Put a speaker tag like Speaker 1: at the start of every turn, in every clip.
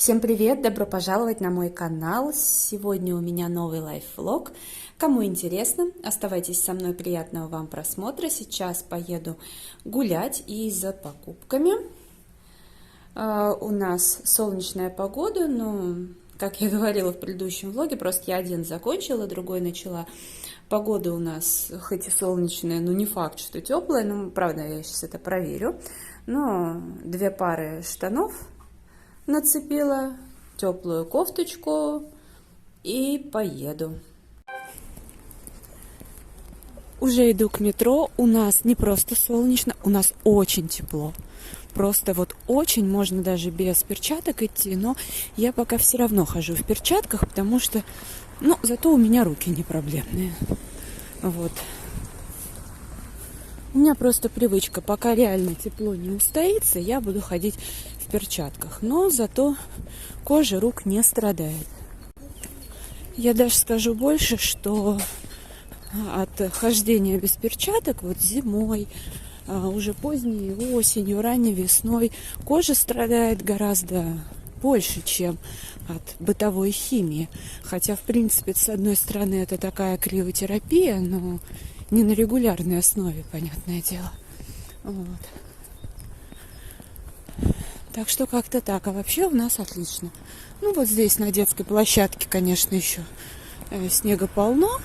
Speaker 1: Всем привет! Добро пожаловать на мой канал. Сегодня у меня новый лайф-влог. Кому интересно, оставайтесь со мной, приятного вам просмотра. Сейчас поеду гулять и за покупками. У нас солнечная погода, но, как я говорила в предыдущем влоге, просто я один закончила, другой начала. Погода у нас хоть и солнечная, но не факт, что теплая. Ну, правда, я сейчас это проверю. Но 2 пары штанов нацепила, теплую кофточку и поеду. Уже иду к метро. У нас не просто солнечно, у нас очень тепло. Просто вот очень, можно даже без перчаток идти, но я пока все равно хожу в перчатках, потому что, ну, зато у меня руки не проблемные. Вот. У меня просто привычка, пока реально тепло не устоится, я буду ходить в перчатках. Но зато кожа рук не страдает. Я даже скажу больше, что от хождения без перчаток вот зимой, уже поздней осенью, ранней весной кожа страдает гораздо больше, чем от бытовой химии. Хотя, в принципе, с одной стороны, это такая криотерапия, но не на регулярной основе, понятное дело. Вот. Так что как-то так. А вообще у нас отлично. Ну, вот здесь на детской площадке, конечно, еще снега полно.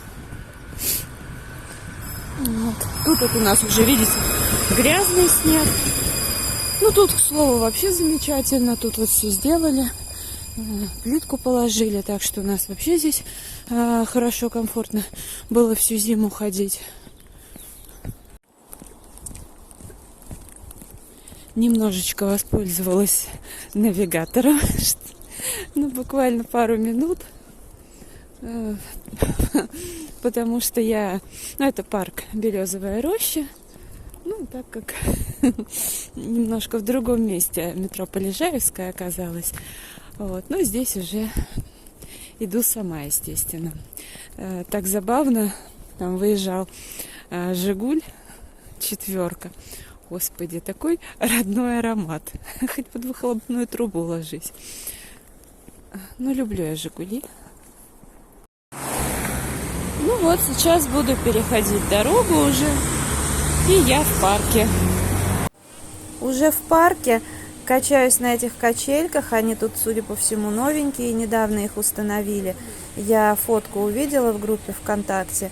Speaker 1: Вот. Тут вот у нас уже, видите, грязный снег. Ну, тут, к слову, вообще замечательно. Тут вот все сделали. Плитку положили. Так что у нас вообще здесь хорошо, комфортно было всю зиму ходить. Немножечко воспользовалась навигатором. Ну, буквально пару минут. Потому что это парк Березовая роща. Ну, так как немножко в другом месте метро Полежаевская оказалась. Вот. Но здесь уже иду сама, естественно. Так забавно. Там выезжал Жигуль 4. Господи, такой родной аромат. Хоть под выхлопную трубу ложись. Ну, люблю я Жигули. Ну вот, сейчас буду переходить дорогу уже. И я в парке. Уже в парке. Качаюсь на этих качельках. Они тут, судя по всему, новенькие. Недавно их установили. Я фотку увидела в группе ВКонтакте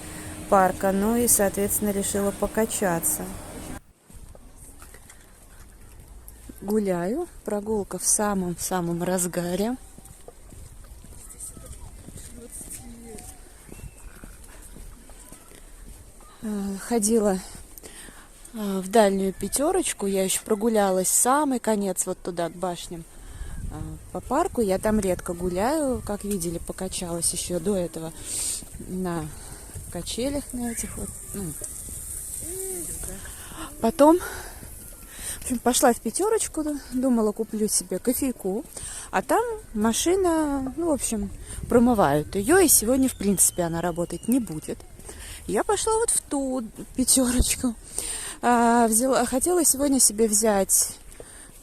Speaker 1: парка. Ну и, соответственно, решила покачаться. Гуляю. Прогулка в самом-самом разгаре. Ходила в дальнюю пятерочку. Я еще прогулялась самый конец, вот туда, к башням, по парку. Я там редко гуляю. Как видели, покачалась еще до этого на качелях на этих вот. Потом в общем, пошла в пятерочку, думала, куплю себе кофейку. А там машина, в общем, промывают ее. И сегодня, в принципе, она работать не будет. Я пошла вот в ту пятерочку. Хотела сегодня себе взять,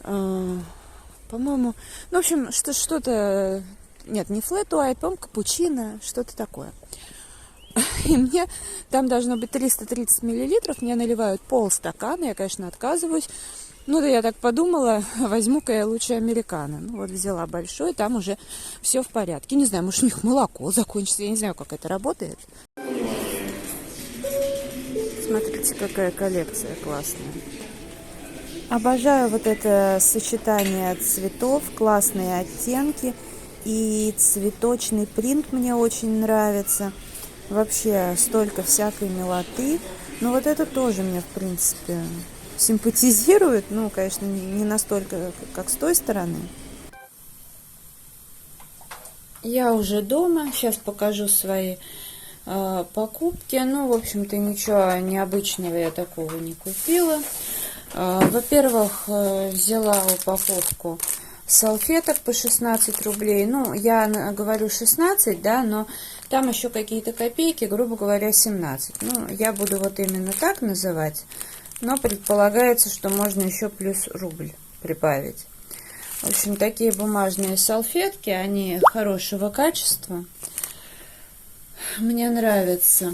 Speaker 1: по-моему, в общем, что-то, нет, не флэт уайт, по-моему, капучино, что-то такое. И мне там должно быть 330 миллилитров, мне наливают полстакана, я, конечно, отказываюсь. Ну да, я так подумала, возьму-ка я лучше американо. Ну вот взяла большой, там уже все в порядке. Не знаю, может у них молоко закончится, я не знаю, как это работает. Смотрите, какая коллекция классная. Обожаю вот это сочетание цветов, классные оттенки. И цветочный принт мне очень нравится. Вообще столько всякой милоты. Но вот это тоже мне, в принципе, симпатизирует. Ну, конечно, не настолько, как с той стороны. Я уже дома. Сейчас покажу свои покупки. Ну, в общем-то, ничего необычного я такого не купила. Во-первых, взяла упаковку салфеток по 16 рублей. Ну, я говорю 16, да, но там еще какие-то копейки, грубо говоря, 17. Ну, я буду вот именно так называть, но предполагается, что можно еще плюс рубль прибавить. В общем, такие бумажные салфетки, они хорошего качества. Мне нравится.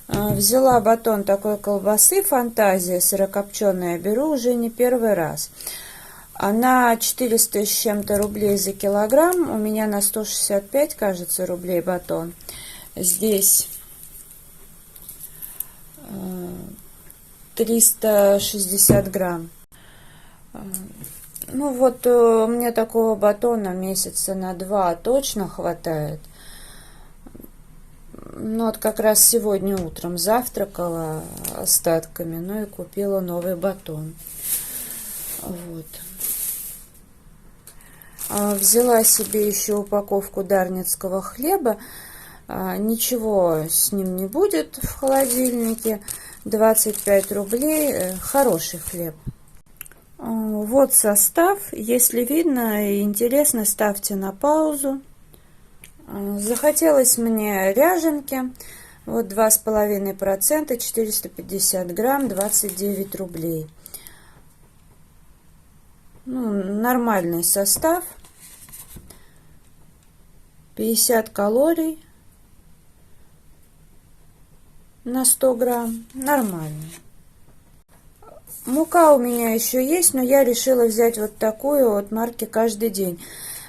Speaker 1: Взяла батон такой колбасы «Фантазия» сырокопченая. Беру уже не первый раз. Она 400 с чем-то рублей за килограмм. У меня на 165, кажется, рублей батон. Здесь 360 грамм. Ну вот, мне такого батона месяца на 2 точно хватает. Ну вот как раз сегодня утром завтракала остатками, ну и купила новый батон. Вот. Взяла себе еще упаковку дарницкого хлеба. Ничего с ним не будет в холодильнике. 25 рублей. Хороший хлеб. Вот состав. Если видно и интересно, ставьте на паузу. Захотелось мне ряженки. Вот 2,5%, 450 грамм, 29 рублей. Ну, нормальный состав. 50 калорий на 100 грамм. Нормально. Мука у меня еще есть, но я решила взять вот такую от марки «Каждый день».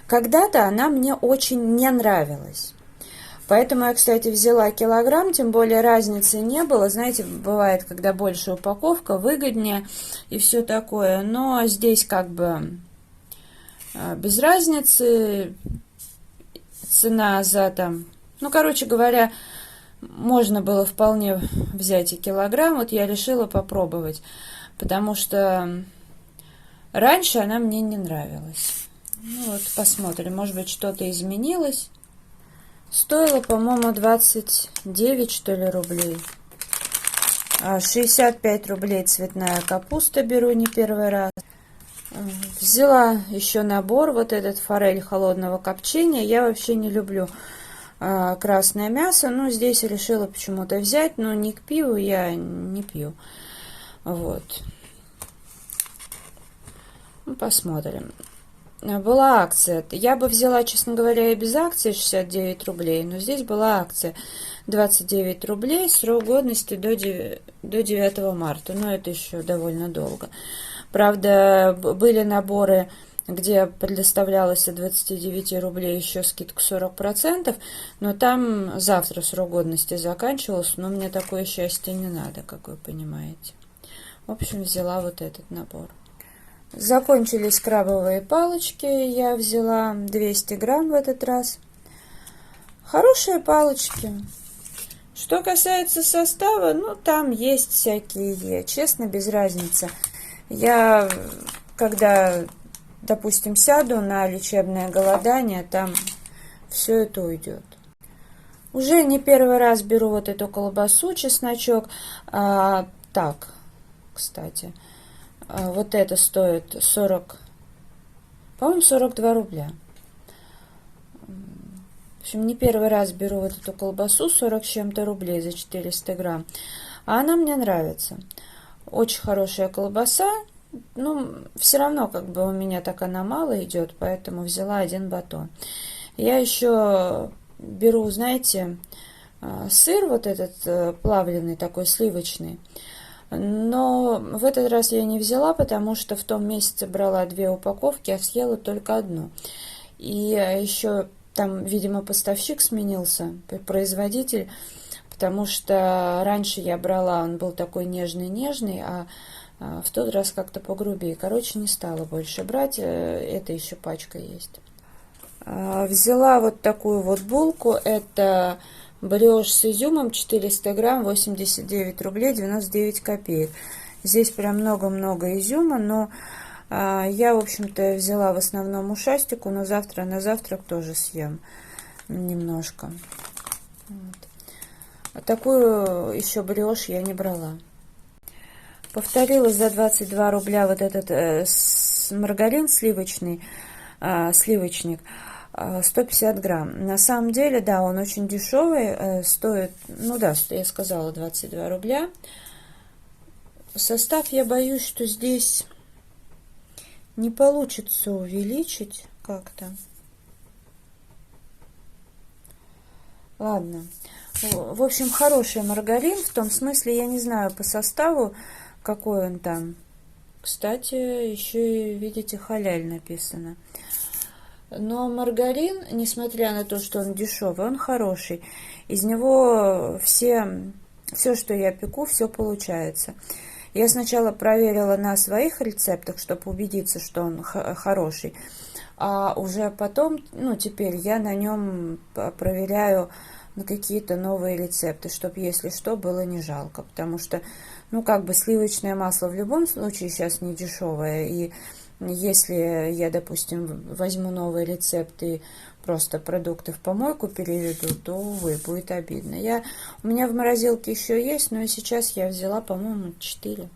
Speaker 1: Когда-то она мне очень не нравилась. Поэтому я, кстати, взяла килограмм, тем более разницы не было. Знаете, бывает, когда больше упаковка, выгоднее и все такое. Но здесь как бы без разницы. Цена за там... Ну, короче говоря, можно было вполне взять и килограмм. Вот я решила попробовать, потому что раньше она мне не нравилась. Ну, вот посмотрим, может быть, что-то изменилось. Стоило, по-моему, 29, что ли, рублей. 65 рублей цветная капуста беру не первый раз. Взяла еще набор, вот этот форель холодного копчения. Я вообще не люблю красное мясо, но здесь решила почему-то взять, но не к пиву я не пью. Вот. Ну, посмотрим. Была акция. Я бы взяла, честно говоря, и без акции 69 рублей, но здесь была акция 29 рублей, срок годности до 9 марта. Но это еще довольно долго. Правда, были наборы, где предоставлялось от 29 рублей еще скидка 40%, но там завтра срок годности заканчивался, но мне такое счастье не надо, как вы понимаете. В общем, взяла вот этот набор. Закончились крабовые палочки, я взяла 200 грамм в этот раз. Хорошие палочки. Что касается состава, ну там есть всякие, честно, без разницы. Я, когда, допустим, сяду на лечебное голодание, там все это уйдет. Уже не первый раз беру вот эту колбасу, чесночок. Так, кстати, вот это стоит 40, по-моему, 42 рубля. В общем, не первый раз беру вот эту колбасу, 40 с чем-то рублей за 400 грамм. А она мне нравится. Очень хорошая колбаса. Ну, все равно, как бы у меня так она мало идет, поэтому взяла один батон. Я еще беру, знаете, сыр вот этот плавленый, такой сливочный. Но в этот раз я не взяла, потому что в том месяце брала 2 упаковки, а съела только одну. И еще там, видимо, поставщик сменился, производитель, потому что раньше я брала, он был такой нежный-нежный, а в тот раз как-то погрубее. Короче, не стала больше брать, это еще пачка есть. Взяла вот такую вот булку, это брioche с изюмом, 400 грамм, 89 рублей 99 копеек. Здесь прям много-много изюма, но я, в общем-то, взяла в основном ушастику, но завтра на завтрак тоже съем немножко. Вот. А такую еще брioche я не брала. Повторила за 22 рубля вот этот маргарин сливочный, сливочник, 150 грамм. На самом деле, да, он очень дешевый, стоит, ну да, я сказала, 22 рубля. Состав, я боюсь, что здесь Не получится увеличить как-то. Ладно. В общем, хороший маргарин, в том смысле, я не знаю по составу, какой он там. Кстати, еще и, видите, халяль написано. Но маргарин, несмотря на то, что он дешевый, он хороший. Из него все, что я пеку, все получается. Я сначала проверила на своих рецептах, чтобы убедиться, что он хороший. А уже потом, ну, теперь я на нем проверяю на какие-то новые рецепты, чтобы, если что, было не жалко. Потому что, ну, как бы сливочное масло в любом случае сейчас не дешевое. И если я, допустим, возьму новый рецепт и просто продукты в помойку переведу, то, увы, будет обидно. У меня в морозилке еще есть, но сейчас я взяла, по-моему, 4.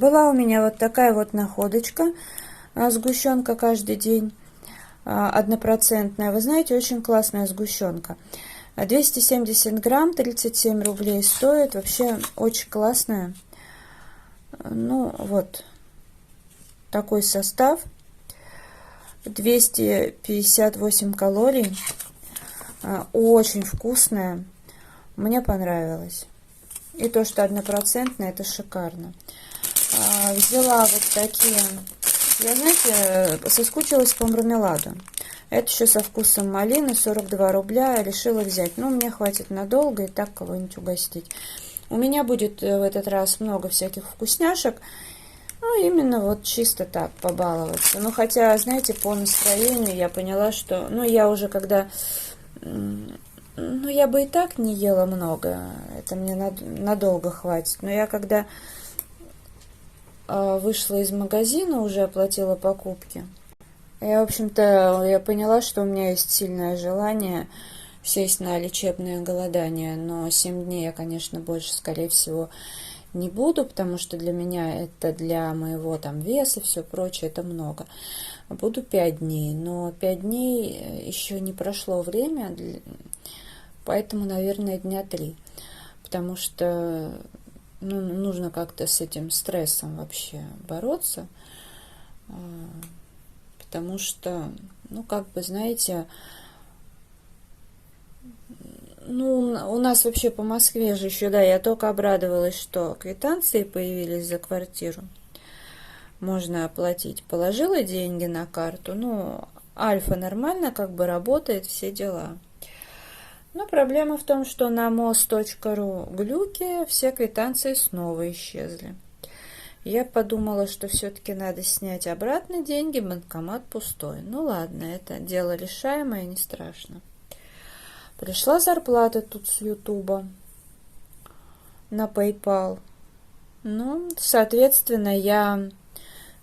Speaker 1: Была у меня вот такая вот находочка. Сгущенка каждый день. 1%. Вы знаете, очень классная сгущенка. 270 грамм, 37 рублей стоит. Вообще очень классная. Ну, вот такой состав. 258 калорий. Очень вкусная. Мне понравилось. И то, что 1%, это шикарно. Взяла вот такие... Я, знаете, соскучилась по мармеладу. Это еще со вкусом малины, 42 рубля. Решила взять. Ну, мне хватит надолго и так кого-нибудь угостить. У меня будет в этот раз много всяких вкусняшек. Ну, именно вот чисто так побаловаться. Ну, хотя, знаете, по настроению я поняла, что... Ну, я уже когда... Ну, я бы и так не ела много. Это мне надолго хватит. Но я когда... вышла из магазина, уже оплатила покупки. Я, в общем-то, я поняла, что у меня есть сильное желание сесть на лечебное голодание, но 7 дней я, конечно, больше, скорее всего, не буду, потому что для меня это, для моего там веса, все прочее, это много. Буду 5 дней, но 5 дней еще не прошло время, поэтому, наверное, дня 3, потому что ну, нужно как-то с этим стрессом вообще бороться, потому что, ну, как бы, знаете, ну, у нас вообще по Москве же еще, да, я только обрадовалась, что квитанции появились за квартиру, можно оплатить. Положила деньги на карту, ну, Альфа нормально как бы работает, все дела. Но проблема в том, что на mos.ru глюки все квитанции снова исчезли. Я подумала, что все-таки надо снять обратно деньги, банкомат пустой. Ну ладно, это дело решаемое, не страшно. Пришла зарплата тут с Ютуба на PayPal. Ну, соответственно, я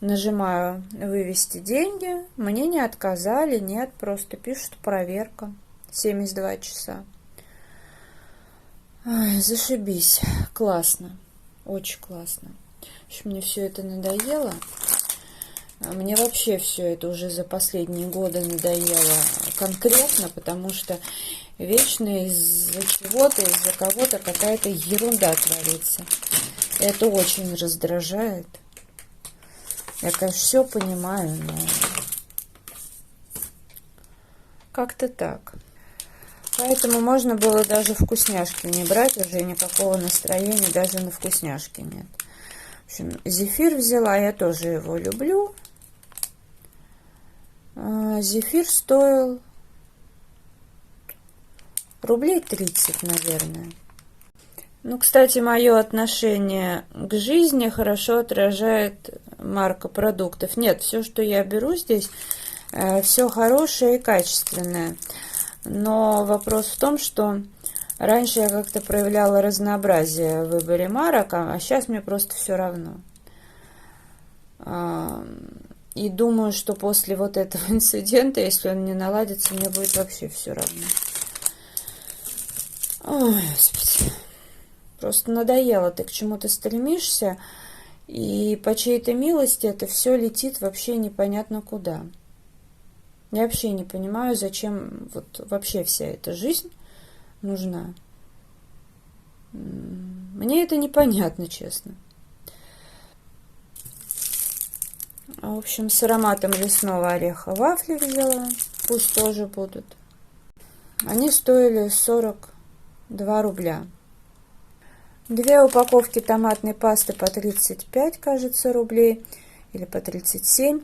Speaker 1: нажимаю «Вывести деньги». Мне не отказали, нет, просто пишут «Проверка». 72 часа. Ой, зашибись. Классно. Очень классно. В общем, мне все это надоело. Мне вообще все это уже за последние годы надоело конкретно, потому что вечно из-за чего-то, из-за кого-то какая-то ерунда творится. Это очень раздражает. Я, конечно, все понимаю, но как-то так. Поэтому можно было даже вкусняшки не брать, уже никакого настроения даже на вкусняшки нет. В общем, зефир взяла, я тоже его люблю. Зефир стоил рублей 30, наверное. Ну, кстати, мое отношение к жизни хорошо отражает марка продуктов. Нет, все, что я беру здесь, все хорошее и качественное. Но вопрос в том, что раньше я как-то проявляла разнообразие в выборе марок, а сейчас мне просто все равно. И думаю, что после вот этого инцидента, если он не наладится, мне будет вообще все равно. Ой, Господи. Просто надоело, ты к чему-то стремишься, и по чьей-то милости это все летит вообще непонятно куда. Я вообще не понимаю, зачем вот вообще вся эта жизнь нужна. Мне это непонятно, честно. В общем, с ароматом лесного ореха вафли взяла. Пусть тоже будут. Они стоили 42 рубля. 2 упаковки томатной пасты по 35, кажется, рублей. Или по 37.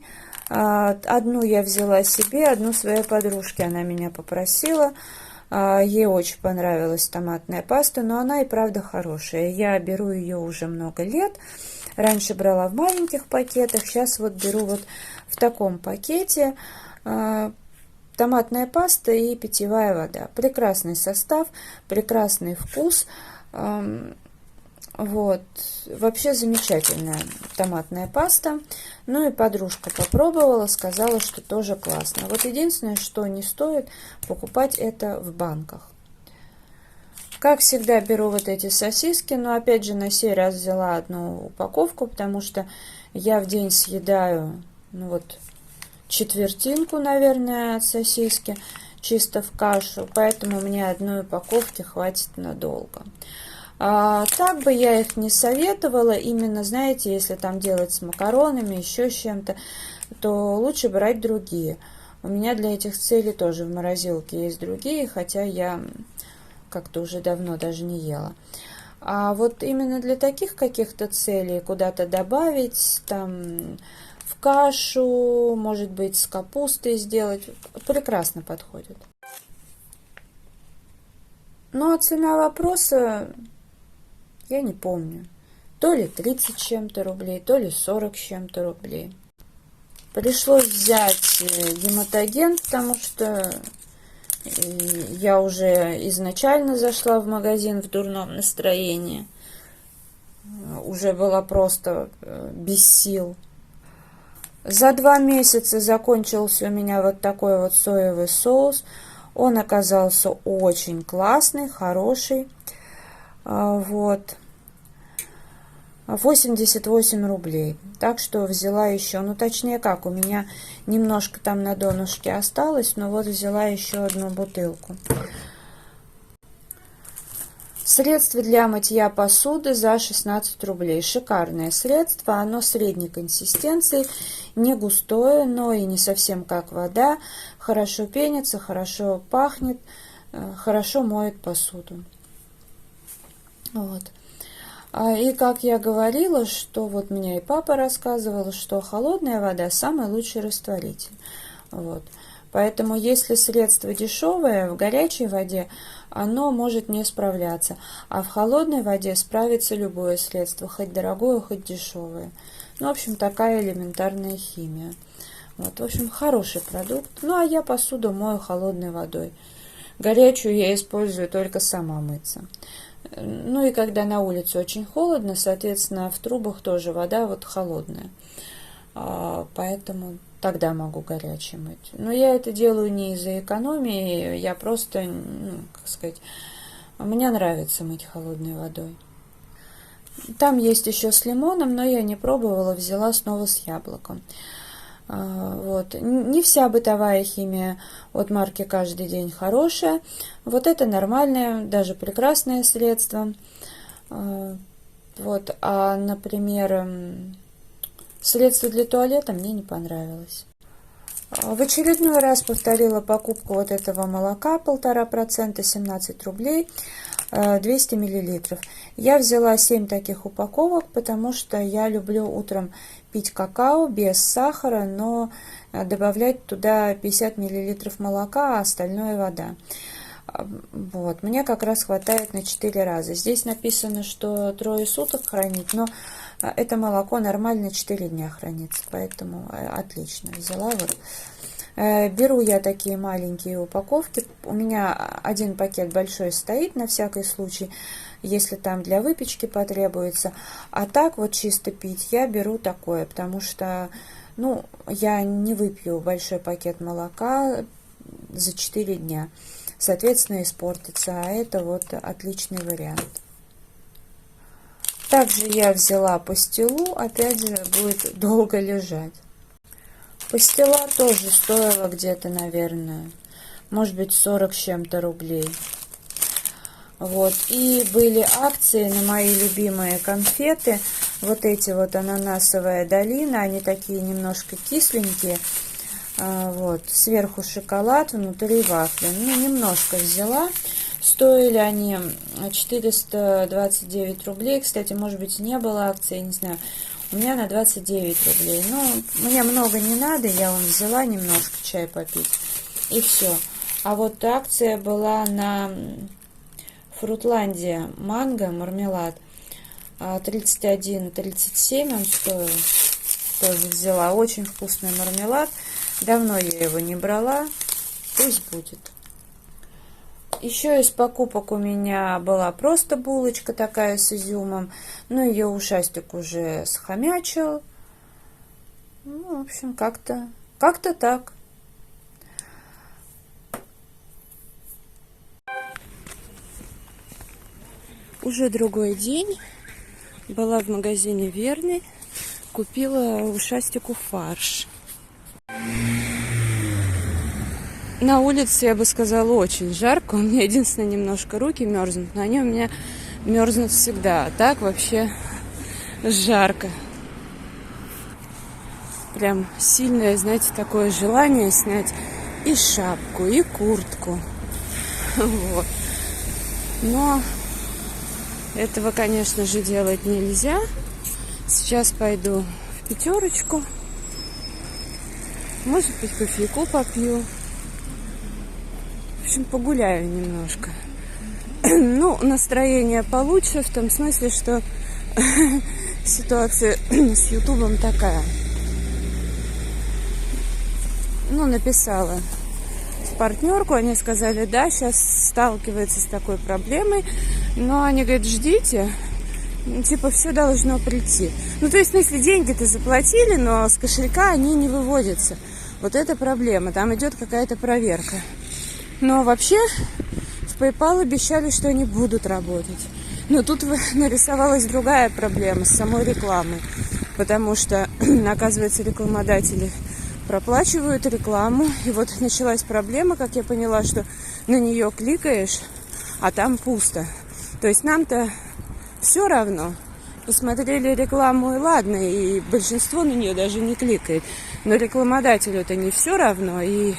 Speaker 1: Одну я взяла себе, одну своей подружке. Она меня попросила. Ей очень понравилась томатная паста, но она и правда хорошая. Я беру ее уже много лет. Раньше брала в маленьких пакетах, сейчас вот беру вот в таком пакете. Томатная паста и питьевая вода. Прекрасный состав, прекрасный вкус. Вот, вообще замечательная томатная паста. Ну и подружка попробовала, сказала, что тоже классно. Вот единственное, что не стоит покупать это в банках. Как всегда, беру вот эти сосиски, но опять же на сей раз взяла одну упаковку, потому что я в день съедаю, ну вот, четвертинку, наверное, от сосиски, чисто в кашу, поэтому мне одной упаковки хватит надолго. Так бы я их не советовала, именно, знаете, если там делать с макаронами, еще с чем-то, то лучше брать другие. У меня для этих целей тоже в морозилке есть другие, хотя я как-то уже давно даже не ела. А вот именно для таких каких-то целей, куда-то добавить, там, в кашу, может быть, с капустой сделать, прекрасно подходит. Ну, а цена вопроса... Я не помню. То ли 30 с чем-то рублей, то ли 40 с чем-то рублей. Пришлось взять гематоген, потому что я уже изначально зашла в магазин в дурном настроении. Уже была просто без сил. За 2 месяца закончился у меня вот такой вот соевый соус. Он оказался очень классный, хороший. Вот. 88 рублей. Так что взяла еще, ну точнее как, у меня немножко там на донышке осталось, но вот взяла еще одну бутылку. Средство для мытья посуды за 16 рублей. Шикарное средство, оно средней консистенции, не густое, но и не совсем как вода. Хорошо пенится, хорошо пахнет, хорошо моет посуду. Вот. И как я говорила, что вот меня и папа рассказывал, что холодная вода самый лучший растворитель. Вот. Поэтому если средство дешевое, в горячей воде оно может не справляться, а в холодной воде справится любое средство, хоть дорогое, хоть дешевое. Ну, в общем, такая элементарная химия. Вот, в общем, хороший продукт. Ну, а я посуду мою холодной водой. Горячую я использую только сама мыться. Ну и когда на улице очень холодно, соответственно, в трубах тоже вода вот холодная. Поэтому тогда могу горячей мыть. Но я это делаю не из-за экономии, я просто, ну, как сказать, мне нравится мыть холодной водой. Там есть еще с лимоном, но я не пробовала, взяла снова с яблоком. Вот. Не вся бытовая химия от марки «Каждый день» хорошая. Вот это нормальное, даже прекрасное средство. Вот. А, например, средство для туалета мне не понравилось. В очередной раз повторила покупку вот этого молока 1,5%, 17 рублей, 200 миллилитров. Я взяла 7 таких упаковок, потому что я люблю утром пить какао без сахара, но добавлять туда 50 миллилитров молока, а остальное вода. Вот, мне как раз хватает на 4 раза. Здесь написано, что 3 суток хранить, но это молоко нормально 4 дня хранится, поэтому отлично. Взяла вот. Беру я такие маленькие упаковки. У меня один пакет большой стоит на всякий случай, если там для выпечки потребуется. А так вот чисто пить я беру такое, потому что, ну, я не выпью большой пакет молока за 4 дня. Соответственно, испортится. А это вот отличный вариант. Также я взяла пастилу, опять же, будет долго лежать. Пастила тоже стоила где-то, наверное, может быть, 40 с чем-то рублей. Вот. И были акции на мои любимые конфеты. Вот эти вот ананасовая долина, они такие немножко кисленькие. Вот, сверху шоколад, внутри вафли. Ну, немножко взяла. Стоили они 429 рублей. Кстати, может быть, не было акции, я не знаю. У меня на 29 рублей. Ну, мне много не надо, я вон взяла немножко чай попить. И все. А вот акция была на Фрутландия манго, мармелад. 31,37 он стоил. Тоже взяла. Очень вкусный мармелад. Давно я его не брала. Пусть будет. Еще из покупок у меня была просто булочка такая с изюмом. Но ее ушастик уже схомячил. Ну, в общем, как-то так. Уже другой день. Была в магазине Верный. Купила ушастику фарш. На улице, я бы сказала, очень жарко. У меня единственное, немножко руки мерзнут, но они у меня мерзнут всегда. А так вообще жарко. Прям сильное, знаете, такое желание снять и шапку, и куртку. Вот. Но этого, конечно же, делать нельзя. Сейчас пойду в пятерочку. Может быть, кофейку попью. В общем, погуляю немножко. Ну, настроение получше, в том смысле, что ситуация с Ютубом такая. Ну, написала в партнерку, они сказали, да, сейчас сталкивается с такой проблемой, но они говорят, ждите, типа, все должно прийти. Ну, то есть, в смысле, деньги-то заплатили, но с кошелька они не выводятся. Вот это проблема, там идет какая-то проверка. Но вообще в PayPal обещали, что они будут работать. Но тут нарисовалась другая проблема с самой рекламой. Потому что, оказывается, рекламодатели проплачивают рекламу. И вот началась проблема, как я поняла, что на нее кликаешь, а там пусто. То есть нам-то все равно. Посмотрели рекламу, и ладно, и большинство на нее даже не кликает. Но рекламодателю-то не все равно. И,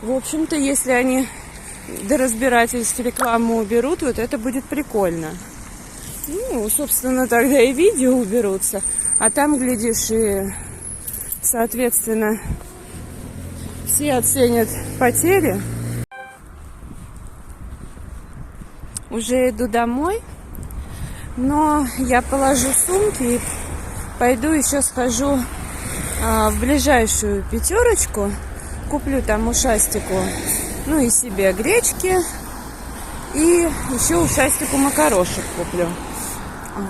Speaker 1: в общем-то, если они до разбирательств рекламу уберут, вот это будет прикольно. Ну, собственно, тогда и видео уберутся. А там, глядишь, и, соответственно, все оценят потери. Уже иду домой. Но я положу сумки и пойду еще схожу в ближайшую пятерочку. Куплю там ушастику, ну и себе гречки. И еще ушастику макарошек куплю.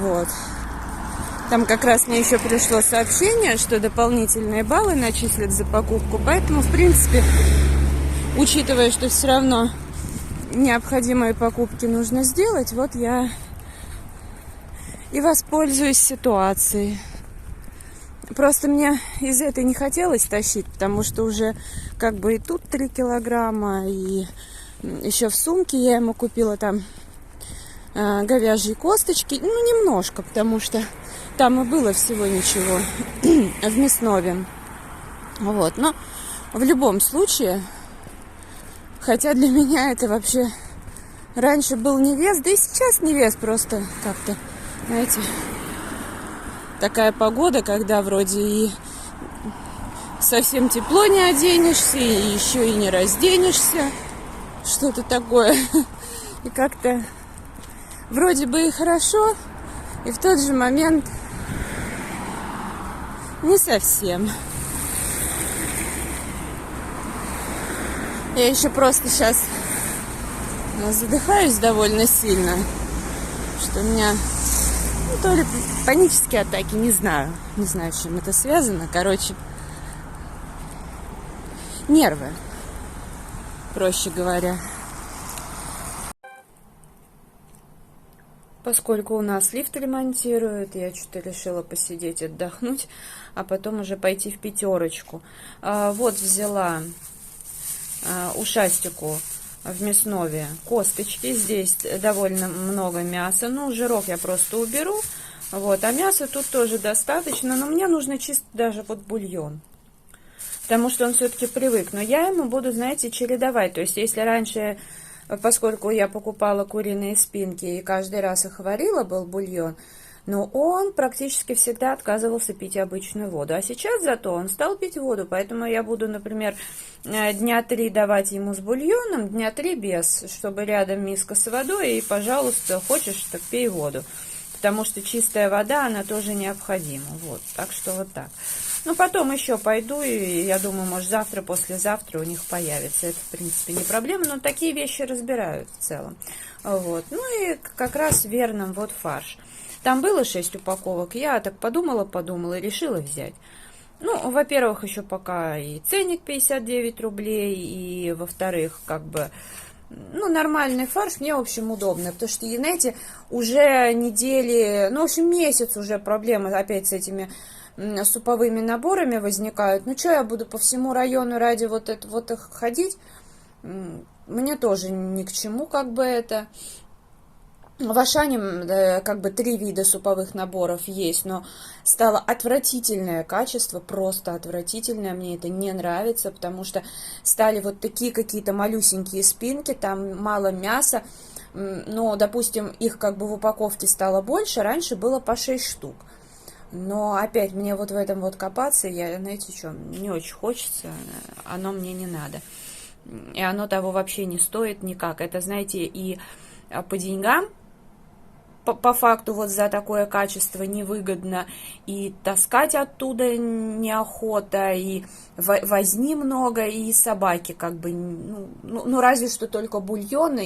Speaker 1: Вот. Там как раз мне еще пришло сообщение, что дополнительные баллы начислят за покупку. Поэтому, в принципе, учитывая, что все равно необходимые покупки нужно сделать, вот я и воспользуюсь ситуацией. Просто мне из этой не хотелось тащить, потому что уже как бы и тут 3 килограмма, и еще в сумке я ему купила там говяжьи косточки. Ну, немножко, потому что там и было всего ничего в мяснове. Вот, но в любом случае, хотя для меня это вообще раньше был не вес, да и сейчас не вес, просто как-то, знаете, такая погода, когда вроде и совсем тепло не оденешься, и еще и не разденешься, что-то такое. И как-то вроде бы и хорошо, и в тот же момент не совсем. Я еще просто сейчас задыхаюсь довольно сильно, что у меня то ли панические атаки, не знаю, с чем это связано. Короче, нервы, проще говоря. Поскольку у нас лифт ремонтируют, я что-то решила посидеть, отдохнуть, а потом уже пойти в пятерочку. Вот взяла ушастику в мяснове косточки. Здесь довольно много мяса. Ну, жирок я просто уберу. Вот, а мяса тут тоже достаточно, но мне нужно чисто даже вот бульон, потому что он все-таки привык. Но я ему буду, знаете, чередовать. То есть, если раньше, поскольку я покупала куриные спинки и каждый раз их варила, был бульон, но он практически всегда отказывался пить обычную воду. А сейчас зато он стал пить воду, поэтому я буду, например, дня 3 давать ему с бульоном, дня 3 без, чтобы рядом миска с водой, и, пожалуйста, хочешь, так пей воду. Потому что чистая вода, она тоже необходима. Вот, так что вот так. Ну, потом еще пойду, и я думаю, может, завтра, послезавтра у них появится. Это, в принципе, не проблема, но такие вещи разбирают в целом. Вот, ну и как раз верным вот фарш. Там было 6 упаковок, я так подумала и решила взять. Ну, во-первых, еще пока и ценник 59 рублей, и, во-вторых, как бы, ну, нормальный фарш мне, в общем, удобно, потому что, знаете, уже недели, ну, в общем, месяц уже проблемы опять с этими суповыми наборами возникают. Ну, что я буду по всему району ради вот их ходить? Мне тоже ни к чему, как бы, это... В Ашане как бы 3 вида суповых наборов есть, но стало отвратительное качество, просто отвратительное, мне это не нравится, потому что стали вот такие какие-то малюсенькие спинки, там мало мяса, но, допустим, их как бы в упаковке стало больше, раньше было по 6 штук. Но опять мне вот в этом вот копаться, я, знаете, что, не очень хочется, оно мне не надо. И оно того вообще не стоит никак. Это, знаете, и по деньгам, по факту вот за такое качество невыгодно, и таскать оттуда неохота, и возни много, и собаки как бы, ну разве что только бульон,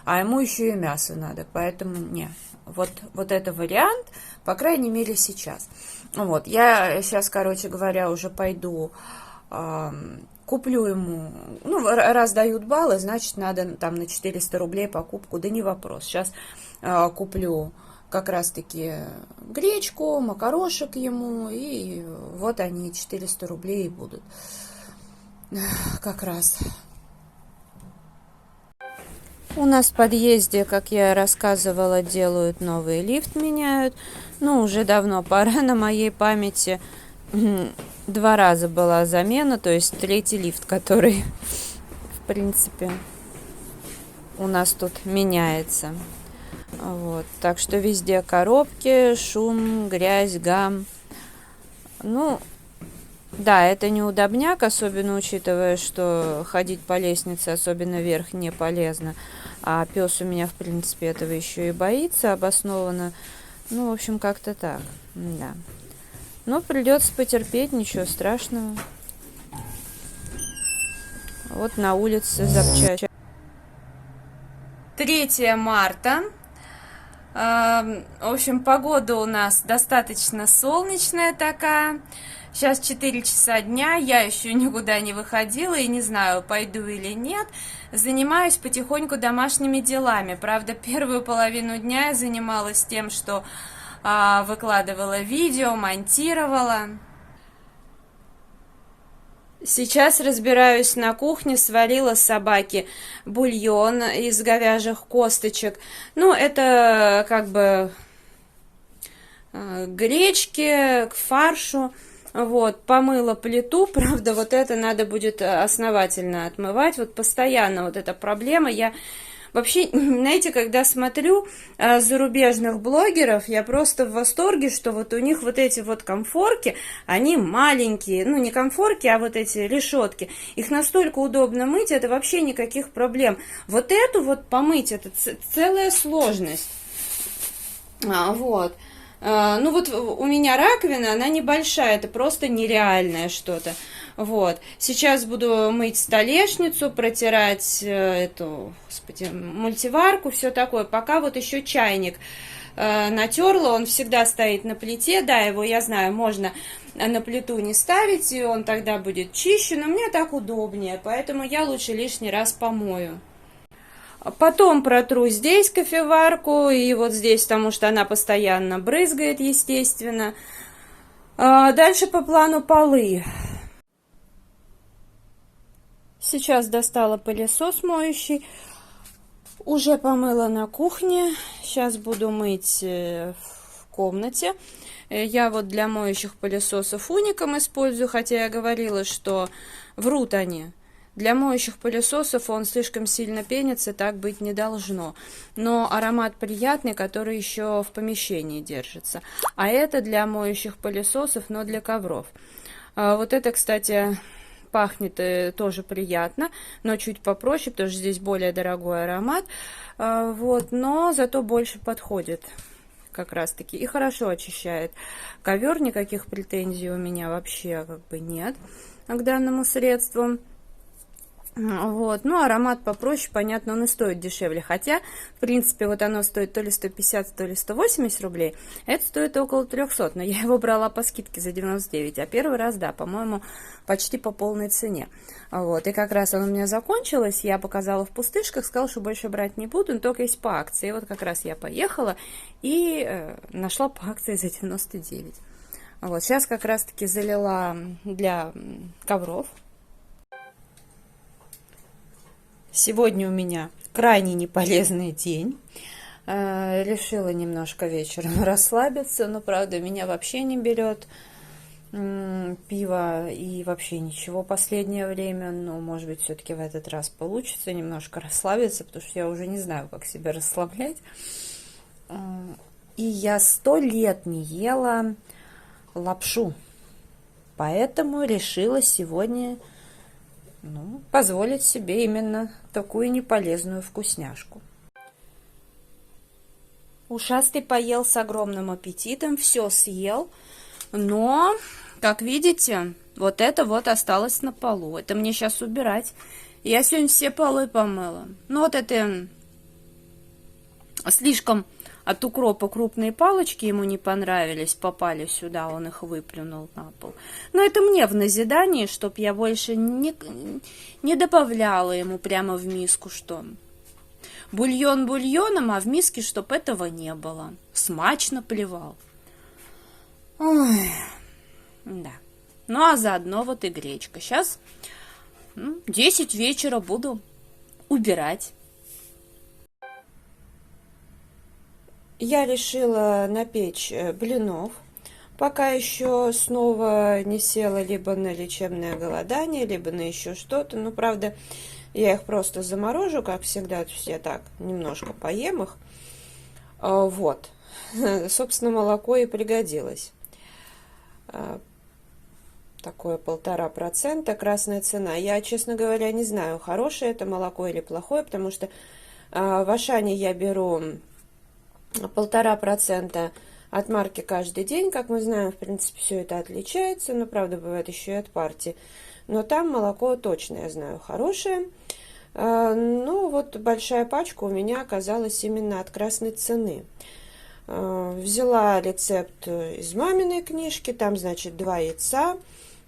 Speaker 1: а ему еще и мясо надо, поэтому не, вот это вариант, по крайней мере сейчас. Вот, я сейчас, короче говоря, уже пойду... Куплю ему, ну, раз дают баллы, значит, надо там на 400 рублей покупку, да не вопрос. Сейчас куплю как раз-таки гречку, макарошек ему, и вот они, 400 рублей будут. Как раз. У нас в подъезде, как я рассказывала, делают новый лифт, меняют. Ну, уже давно пора, на моей памяти 2 раза была замена, то есть 3-й лифт, который, в принципе, у нас тут меняется. Вот, так что везде коробки, шум, грязь, гам. Ну, да, это неудобняк, особенно учитывая, что ходить по лестнице, особенно вверх, не полезно. А пес у меня, в принципе, этого еще и боится обоснованно. Ну, в общем, как-то так, да. Но придется потерпеть, ничего страшного. Вот на улице запчасть. 3 марта. В общем, погода у нас достаточно солнечная такая. Сейчас 4 часа дня, я еще никуда не выходила и не знаю, пойду или нет. Занимаюсь потихоньку домашними делами. Правда, первую половину дня я занималась тем, что выкладывала видео, монтировала. Сейчас разбираюсь на кухне, сварила собаке бульон из говяжьих косточек. Ну, это как бы гречки к фаршу. Вот, помыла плиту, правда, вот это надо будет основательно отмывать. Вот постоянно вот эта проблема. Я вообще, знаете, когда смотрю зарубежных блогеров, я просто в восторге, что вот у них вот эти вот комфорки, они маленькие, ну не комфорки, а вот эти решетки, их настолько удобно мыть, это вообще никаких проблем. Вот эту вот помыть, это целая сложность. Вот. Ну вот у меня раковина, она небольшая, это просто нереальное что-то. Вот. Сейчас буду мыть столешницу, протирать эту, господи, мультиварку, все такое. Пока вот еще чайник натерла, он всегда стоит на плите. Да, его, я знаю, можно на плиту не ставить, и он тогда будет чище, но мне так удобнее, поэтому я лучше лишний раз помою. Потом протру здесь кофеварку, и вот здесь, потому что она постоянно брызгает, естественно. Дальше по плану полы. Сейчас достала пылесос моющий, уже помыла на кухне. Сейчас буду мыть в комнате. Я вот для моющих пылесосов уником использую, хотя я говорила, что врут они. Для моющих пылесосов он слишком сильно пенится, так быть не должно. Но аромат приятный, который еще в помещении держится. А это для моющих пылесосов, но для ковров. Вот это, кстати, пахнет тоже приятно, но чуть попроще, потому что здесь более дорогой аромат. Вот, но зато больше подходит как раз таки и хорошо очищает. Ковер, никаких претензий у меня вообще как бы нет к данному средству. Вот, ну аромат попроще, понятно, он и стоит дешевле, хотя, в принципе, вот оно стоит то ли 150, то ли 180 рублей, это стоит около 300, но я его брала по скидке за 99, а первый раз, да, по-моему, почти по полной цене. Вот, и как раз оно у меня закончилось, я показала в пустышках, сказала, что больше брать не буду, но только есть по акции. И вот как раз я поехала и нашла по акции за 99. Вот, сейчас как раз-таки залила для ковров. Сегодня у меня крайне неполезный день. Решила немножко вечером расслабиться, но, правда, меня вообще не берет пиво и вообще ничего последнее время. Но, может быть, все-таки в этот раз получится немножко расслабиться, потому что я уже не знаю, как себя расслаблять. И я 100 лет не ела лапшу, поэтому решила сегодня позволить себе именно такую неполезную вкусняшку. Ушастый поел с огромным аппетитом, все съел, но, как видите, вот это вот осталось на полу. Это мне сейчас убирать. Я сегодня все полы помыла. Ну вот это слишком от укропа крупные палочки ему не понравились, попали сюда, он их выплюнул на пол. Но это мне в назидание, чтоб я больше не добавляла ему прямо в миску, что бульон бульоном, а в миске, чтоб этого не было. Смачно плевал. Ой, да. Ну, а заодно вот и гречка. Сейчас 10 вечера буду убирать. Я решила напечь блинов, пока еще снова не села либо на лечебное голодание, либо на еще что-то. Ну, правда, я их просто заморожу, как всегда, то есть я так немножко поем их. Вот, собственно, молоко и пригодилось. Такое 1,5%, красная цена. Я, честно говоря, не знаю, хорошее это молоко или плохое, потому что в Ашане я беру 1,5% от марки каждый день. Как мы знаем, в принципе, все это отличается, но, правда, бывает еще и от партии. Но там молоко точно, я знаю, хорошее. Ну, вот большая пачка у меня оказалась именно от красной цены. Взяла рецепт из маминой книжки, там, значит, 2 яйца.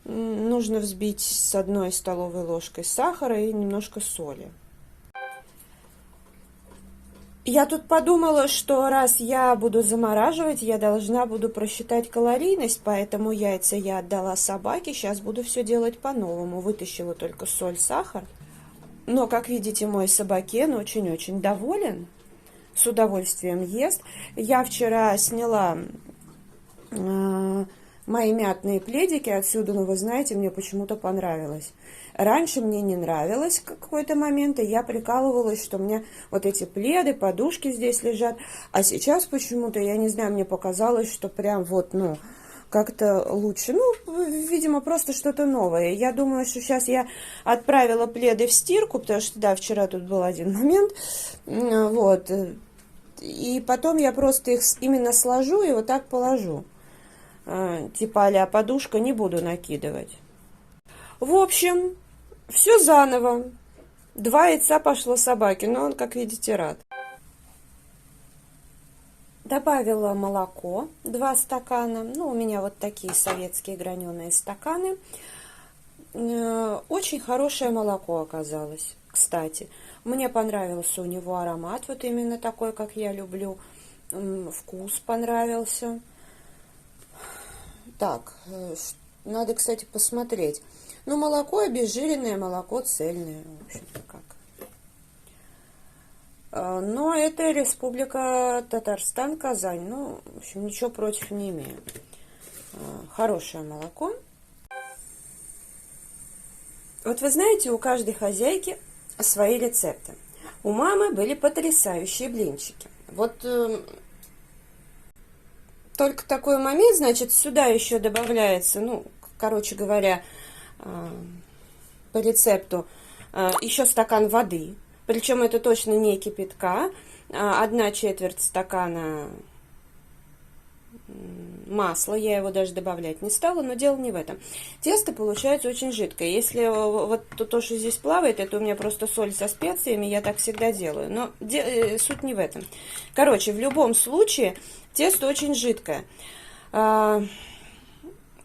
Speaker 1: Нужно взбить с 1 столовой ложкой сахара и немножко соли. Я тут подумала, что раз я буду замораживать, я должна буду просчитать калорийность, поэтому яйца я отдала собаке, сейчас буду все делать по-новому. Вытащила только соль, сахар. Но, как видите, мой собакен очень-очень доволен, с удовольствием ест. Я вчера сняла мои мятные пледики отсюда, но вы знаете, мне почему-то понравилось. Раньше мне не нравилось в какой-то момент, и я прикалывалась, что у меня вот эти пледы, подушки здесь лежат. А сейчас почему-то, я не знаю, мне показалось, что прям вот, как-то лучше. Видимо, просто что-то новое. Я думаю, что сейчас я отправила пледы в стирку, потому что, да, вчера тут был один момент. Вот. И потом я просто их именно сложу и вот так положу. Типа а-ля подушка, не буду накидывать. В общем, все заново. 2 яйца пошло собаке, но он, как видите, рад. Добавила молоко, 2 стакана. У меня вот такие советские граненые стаканы. Очень хорошее молоко оказалось, кстати. Мне понравился у него аромат, вот именно такой, как я люблю. Вкус понравился. Так, надо, кстати, посмотреть. Молоко обезжиренное, молоко цельное. В общем-то, как.
Speaker 2: Но это Республика Татарстан, Казань. Ну, в общем, ничего против не имею. Хорошее молоко. Вот вы знаете, у каждой хозяйки свои рецепты. У мамы были потрясающие блинчики. Вот только такой момент, значит, сюда еще добавляется, ну, короче говоря, по рецепту, еще стакан воды. Причем это точно не кипятка. 1/4 стакана масла. Я его даже добавлять не стала, но дело не в этом. Тесто получается очень жидкое. Если вот то, что здесь плавает, это у меня просто соль со специями, я так всегда делаю. Но суть не в этом. Короче, в любом случае, тесто очень жидкое. Я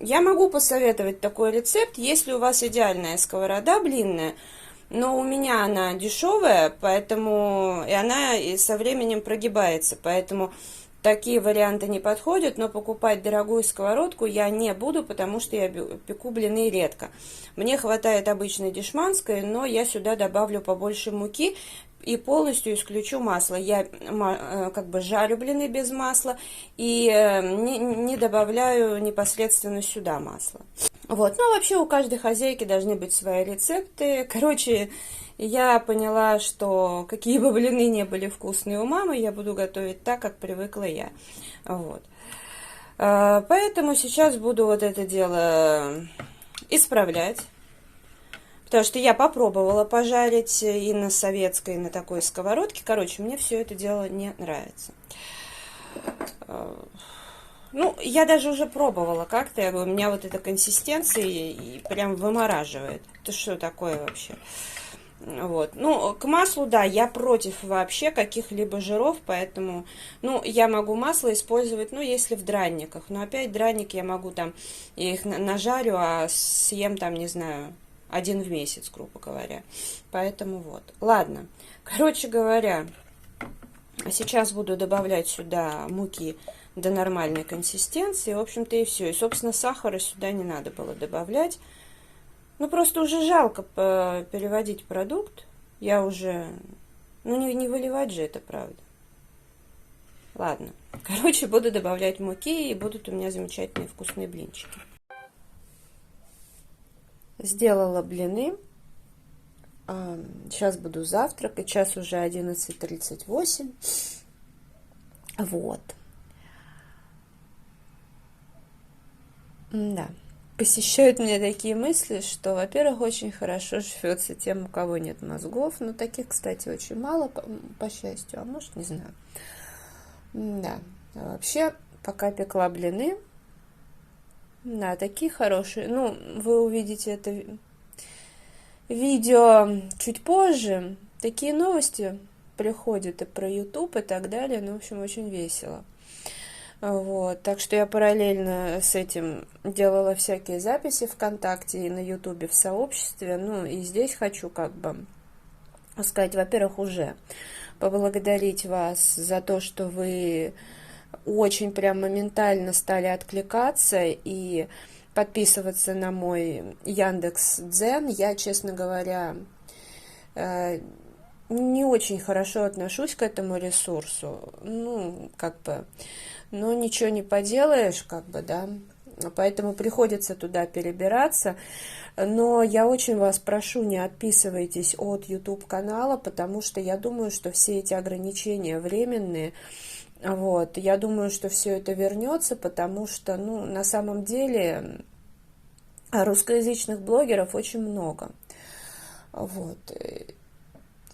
Speaker 2: могу посоветовать такой рецепт, если у вас идеальная сковорода блинная, но у меня она дешевая, поэтому и она и со временем прогибается, поэтому такие варианты не подходят, но покупать дорогую сковородку я не буду, потому что я пеку блины редко. Мне хватает обычной дешманской, но я сюда добавлю побольше муки и полностью исключу масло. Я как бы жарю блины без масла и не добавляю непосредственно сюда масло. Вот, ну вообще у каждой хозяйки должны быть свои рецепты. Короче, я поняла, что какие бы блины не были вкусные у мамы, я буду готовить так, как привыкла я. Вот. Поэтому сейчас буду вот это дело исправлять. Потому что я попробовала пожарить и на советской, и на такой сковородке. Короче, мне все это дело не нравится. Ну, я даже уже пробовала как-то, я говорю, у меня вот эта консистенция и прям вымораживает. Это что такое вообще? Вот. Ну, к маслу, да, я против вообще каких-либо жиров, поэтому, ну, я могу масло использовать, ну, если в дранниках. Но опять дранники я могу там, я их нажарю, а съем там, не знаю, 1 в месяц, грубо говоря. Поэтому вот. Ладно. Короче говоря, сейчас буду добавлять сюда муки до нормальной консистенции. В общем-то и все. И, собственно, сахара сюда не надо было добавлять. Ну, просто уже жалко переводить продукт. Я уже... Ну, не выливать же это, правда. Ладно. Короче, буду добавлять муки, и будут у меня замечательные вкусные блинчики. Сделала блины. Сейчас буду завтракать. Сейчас уже 11:38. Вот. Да. Посещают меня такие мысли, что, во-первых, очень хорошо живется тем, у кого нет мозгов. Но таких, кстати, очень мало, по счастью. А может, не знаю. Да. А вообще, пока пекла блины, да, такие хорошие. Ну, вы увидите это видео чуть позже. Такие новости приходят и про YouTube и так далее. Ну, в общем, очень весело. Вот, так что я параллельно с этим делала всякие записи ВКонтакте и на Ютубе в сообществе. Ну, и здесь хочу как бы сказать, во-первых, уже поблагодарить вас за то, что вы очень прям моментально стали откликаться и подписываться на мой Яндекс.Дзен. Я, честно говоря, не очень хорошо отношусь к этому ресурсу. Ну, как бы... Но ничего не поделаешь, как бы, да, поэтому приходится туда перебираться. Но я очень вас прошу, не отписывайтесь от YouTube-канала, потому что я думаю, что все эти ограничения временные. Вот, я думаю, что все это вернется, потому что, ну, на самом деле русскоязычных блогеров очень много. Вот.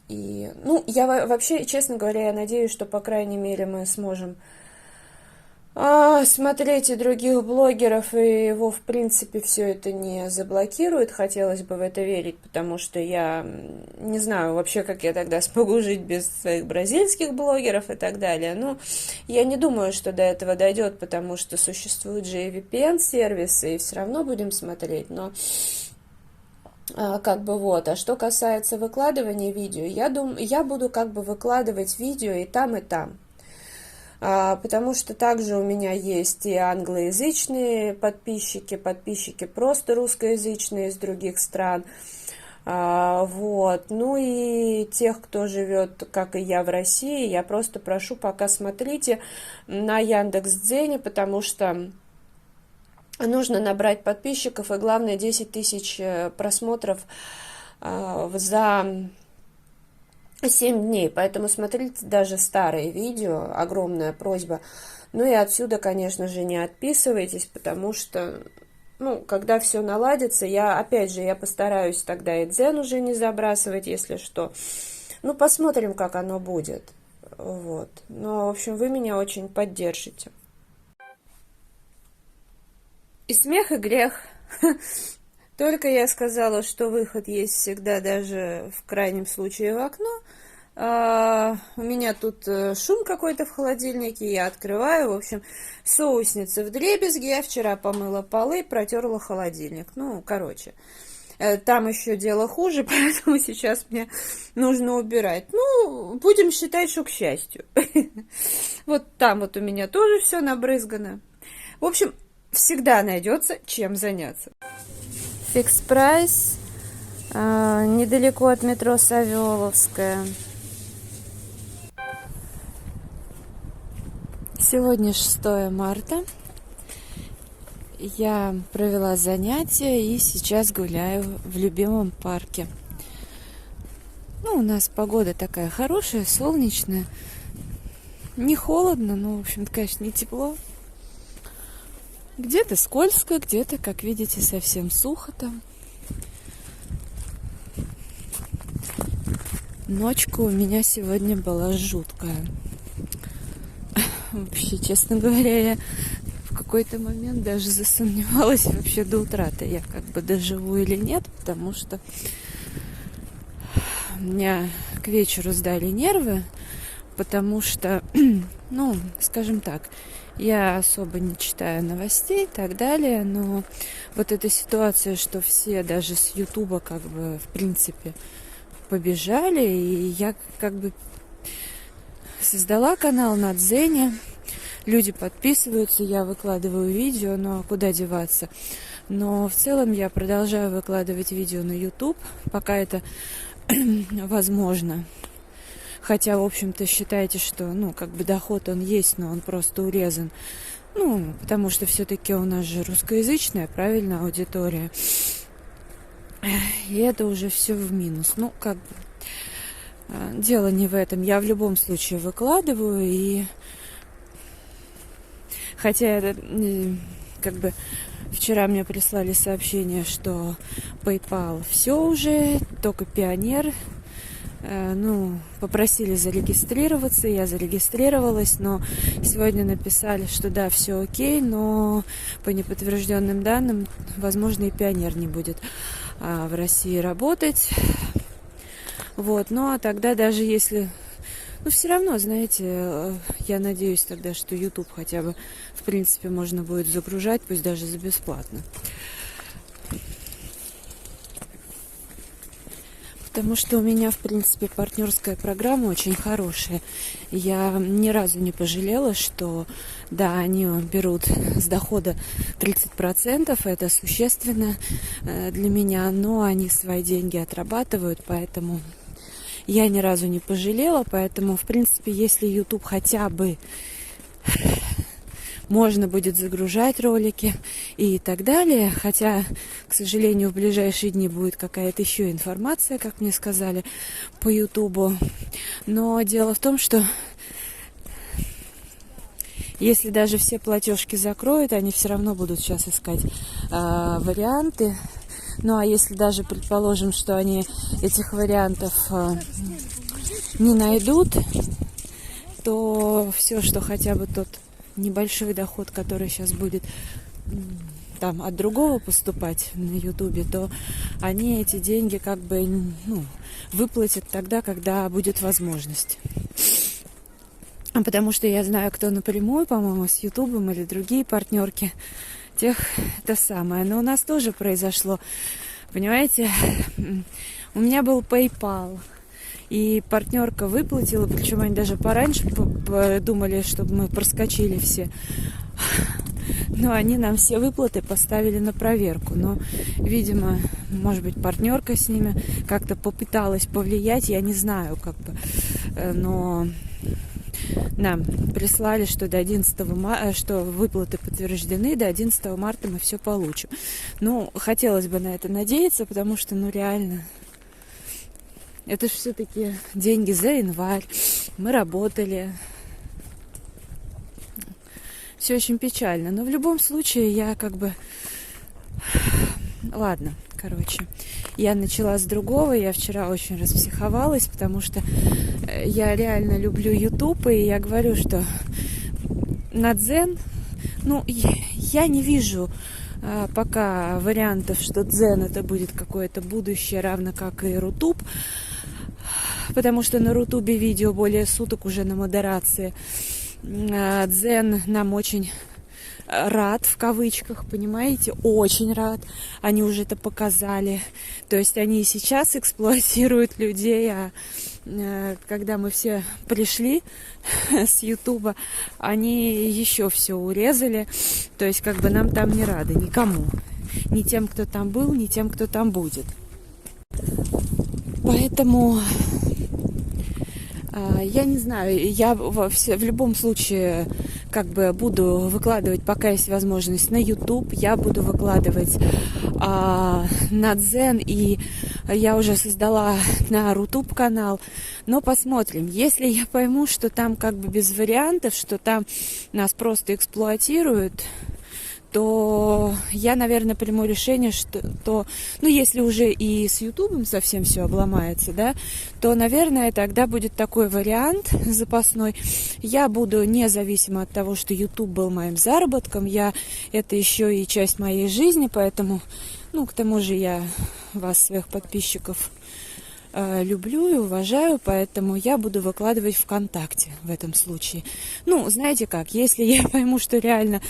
Speaker 2: И, ну, я вообще, честно говоря, я надеюсь, что, по крайней мере, мы сможем смотреть и других блогеров, и его, в принципе, все это не заблокирует. Хотелось бы в это верить, потому что я не знаю вообще, как я тогда смогу жить без своих бразильских блогеров и так далее. Но я не думаю, что до этого дойдет, потому что существуют же и VPN-сервисы, и все равно будем смотреть. Но как бы вот. А что касается выкладывания видео, я буду как бы выкладывать видео и там, и там. Потому что также у меня есть и англоязычные подписчики просто русскоязычные из других стран. Вот. Ну и тех, кто живет, как и я, в России, я просто прошу, пока смотрите на Яндекс.Дзене, потому что нужно набрать подписчиков, и главное 10 тысяч просмотров за 7 дней. Поэтому смотрите даже старые видео, огромная просьба. Ну и отсюда, конечно же, не отписывайтесь, потому что, ну, когда все наладится, я постараюсь тогда и дзен уже не забрасывать, если что. Ну, посмотрим, как оно будет. Вот. Но, в общем, вы меня очень поддержите. И смех, и грех. Только я сказала, что выход есть всегда, даже в крайнем случае в окно. У меня тут шум какой-то в холодильнике, я открываю, в общем, соусница вдребезги, я вчера помыла полы, протерла холодильник, ну, короче, там еще дело хуже, поэтому сейчас мне нужно убирать, ну, будем считать, что к счастью. Вот там вот у меня тоже все набрызгано, в общем, всегда найдется чем заняться. Фикс прайс, недалеко от метро Савеловская. Сегодня 6 марта. Я провела занятия и сейчас гуляю в любимом парке. Ну, у нас погода такая хорошая, солнечная. Не холодно, но, в общем-то, конечно, не тепло. Где-то скользко, где-то, как видите, совсем сухо там. Ночка у меня сегодня была жуткая. Вообще, честно говоря, я в какой-то момент даже засомневалась вообще до утра-то, я как бы доживу или нет, потому что меня к вечеру сдали нервы, потому что, ну, скажем так, я особо не читаю новостей и так далее, но вот эта ситуация, что все даже с Ютуба как бы, в принципе, побежали, и я как бы создала канал на Дзене, люди подписываются, я выкладываю видео, ну а куда деваться? Но в целом я продолжаю выкладывать видео на YouTube, пока это возможно. Хотя, в общем-то, считайте, что, ну, как бы доход он есть, но он просто урезан. Ну, потому что все-таки у нас же русскоязычная, правильно, аудитория. И это уже все в минус. Ну, как бы дело не в этом. Я в любом случае выкладываю, и хотя это как бы вчера мне прислали сообщение, что PayPal все уже, только Пионер. Ну, попросили зарегистрироваться, я зарегистрировалась, но сегодня написали, что да, все окей, но по неподтвержденным данным, возможно, и Пионер не будет в России работать. Вот, ну а тогда даже если... Ну, все равно, знаете, я надеюсь тогда, что YouTube хотя бы, в принципе, можно будет загружать, пусть даже за бесплатно. Потому что у меня, в принципе, партнерская программа очень хорошая. Я ни разу не пожалела, что, да, они берут с дохода 30%, это существенно для меня, но они свои деньги отрабатывают, поэтому я ни разу не пожалела. Поэтому, в принципе, если YouTube хотя бы можно будет загружать ролики и так далее. Хотя, к сожалению, в ближайшие дни будет какая-то еще информация, как мне сказали, по Ютубу. Но дело в том, что если даже все платежки закроют, они все равно будут сейчас искать варианты. Ну, а если даже предположим, что они этих вариантов не найдут, то все, что хотя бы тот небольшой доход, который сейчас будет там от другого поступать на Ютубе, то они эти деньги как бы, ну, выплатят тогда, когда будет возможность. Потому что я знаю, кто напрямую, по-моему, с Ютубом или другие партнерки, тех это самое. Но у нас тоже произошло, понимаете, у меня был PayPal. И партнерка выплатила, причем они даже пораньше думали, чтобы мы проскочили все.
Speaker 1: но они нам все выплаты поставили на проверку. Но, видимо, может быть, партнерка с ними как-то попыталась повлиять, я не знаю, как бы, но нам прислали, что до 11 марта, что выплаты подтверждены, до 11 марта мы все получим. Ну, хотелось бы на это надеяться, потому что, ну, реально, это же все-таки деньги за январь, мы работали. Все очень печально, но в любом случае я как бы... Ладно, короче, я начала с другого, я вчера очень распсиховалась, потому что я реально люблю YouTube, и я говорю, что на Дзен, ну, я не вижу пока вариантов, что Дзен это будет какое-то будущее, равно как и Рутуб, потому что на Рутубе видео более суток уже на модерации. Дзен нам очень рад, в кавычках, понимаете, очень рад. Они уже это показали. То есть они и сейчас эксплуатируют людей, а когда мы все пришли с Ютуба, они еще все урезали. То есть как бы нам там не рады, никому. Ни тем, кто там был, ни тем, кто там будет. Поэтому... Я не знаю, я в любом случае как бы буду выкладывать, пока есть возможность, на YouTube, я буду выкладывать на Дзен, и я уже создала на Рутуб канал, но посмотрим. Если я пойму, что там как бы без вариантов, что там нас просто эксплуатируют, то я, наверное, приму решение, что, ну, если уже и с Ютубом совсем все обломается, да, то, наверное, тогда будет такой вариант запасной. Я буду независимо от того, что Ютуб был моим заработком, это еще и часть моей жизни, поэтому, ну, к тому же я вас, своих подписчиков, люблю и уважаю, поэтому я буду выкладывать ВКонтакте в этом случае. Ну, знаете как, если я пойму, что реально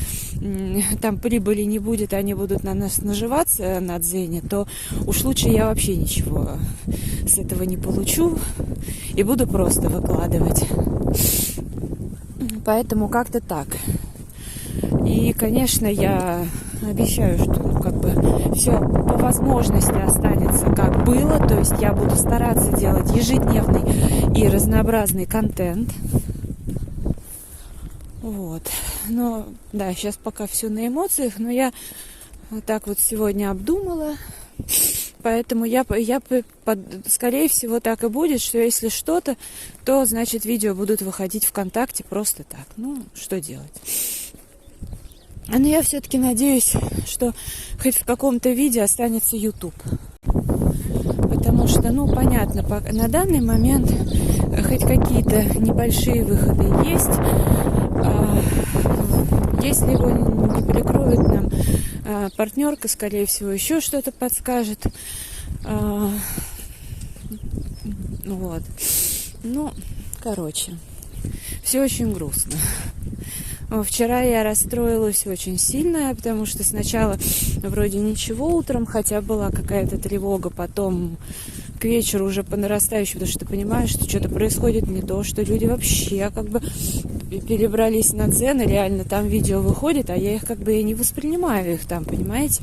Speaker 1: там прибыли не будет, они будут на нас наживаться на Дзене, то уж лучше я вообще ничего с этого не получу и буду просто выкладывать. Поэтому как-то так. И, конечно, я обещаю, что, ну, как бы все по возможности останется как было. То есть я буду стараться делать ежедневный и разнообразный контент. Вот. Но, да, сейчас пока все на эмоциях, но я вот так вот сегодня обдумала. Поэтому скорее всего, так и будет, что если что-то, то, значит, видео будут выходить ВКонтакте просто так. Ну, что делать? Но я все-таки надеюсь, что хоть в каком-то виде останется YouTube. Потому что, ну, понятно, на данный момент хоть какие-то небольшие выходы есть. Если его не перекроет нам партнерка, скорее всего, еще что-то подскажет. Вот. Ну, короче, все очень грустно. Вчера я расстроилась очень сильно, потому что сначала вроде ничего утром, хотя была какая-то тревога, потом к вечеру уже по нарастающей, потому что ты понимаешь, что что-то происходит не то, что люди вообще как бы перебрались на Дзен, и реально там видео выходит, а я их как бы и не воспринимаю их там, понимаете?